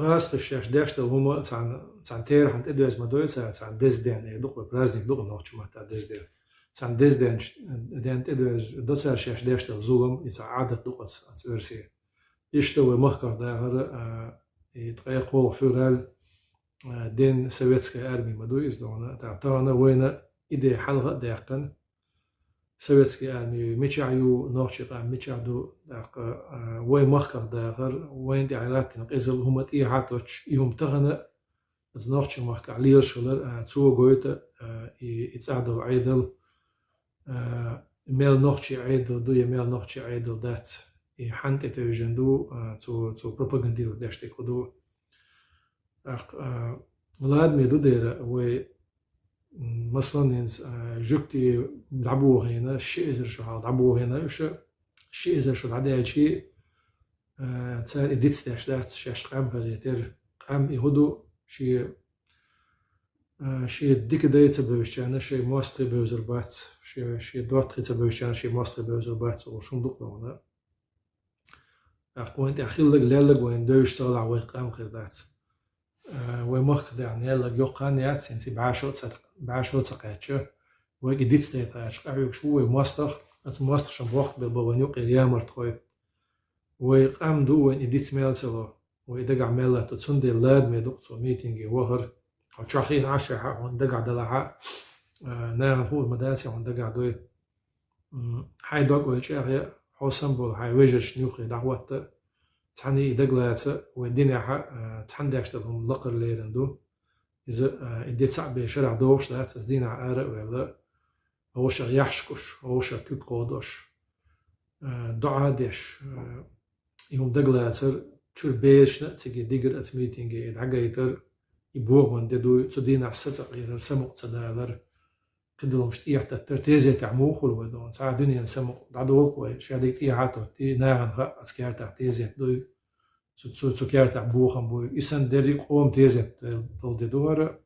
غاز الشاش داشتل هما цан تير حنت إدوز مدويسة цан دزدين دوق برازنيك دوق نوخش ماتا دزدين цан دزدين دين إدوز دوتسر شاش داشتل زولم يتع عادة دوق أت ورسي يشتوي مخكر داهر يتقيقو فورال دين سويتسكي أرمي مدويس دونا تعتانا وين إدي حلقة داقن سويتسكي أرمي ميشعيو نوخش قام ميشعدو داق وين مخكر داهر وين دي علاقين قزل هما تي عاتوش يهم تغنى نوخش مخكر ليل شغلر تسوى قويتا يتعدل عيدل ميل نوخش عيدل دو يميل نوخش عيدل دات حنت اتوجندو تو بروباغانديرو داشتي كودو ولاد ميدو ديرا و مثلا جوكتي دعبوه هنا الشيء إذا شو هذا دعبوه هنا وش الشيء إذا شو العداء شيء تسال إديت ستاشدات شاش قام غليتر قام يهودو شيء ديك دايت بوشانا شيء ماستري بوزربات شيء دوات خيت بوشانا شيء ماستري بوزربات وشندوق لونا وين أخيل لك لالك وين دوش صالع ويقام خيردات وين مخ يعني لك يقان يات سنتي بعشرة سقيتشة وجديد ستيت عاش قاعد شو ماستر ماستر شنبوق بالبوانيوق اليامر تقول ويقام دو وين إديت سميل سوا وإذا عمله تتصندي لاد ميدوق ميتينج وهر أو شاخين عشرة وين دقع دلعة نار هو المدرسة وين دقع دوي هاي دوق ويشاغي حوسم بول هاي ويجش نيوخي دعوة تعني دقلات والدنيا تحن داشتهم لقر ليرندو إذا إديت صعب شرع دوش لا تزدين عارق ولا هوش يحشكش هوش كيك قودش دعاء ديش يوم دقلات شو بيش تيجي ديجر ات ميتينج العجايتر يبوغ من ددو تدين عسات غير سمو تدالر قدروا مش تيحت الترتيزة تعمو خلوا دون ساعة دنيا سمو دعدو قوي شاديت إيعاتو تي ناغن غا أسكير تحتيزة دو سكير تعبو خمبو إسان داري قوم تيزة دول دور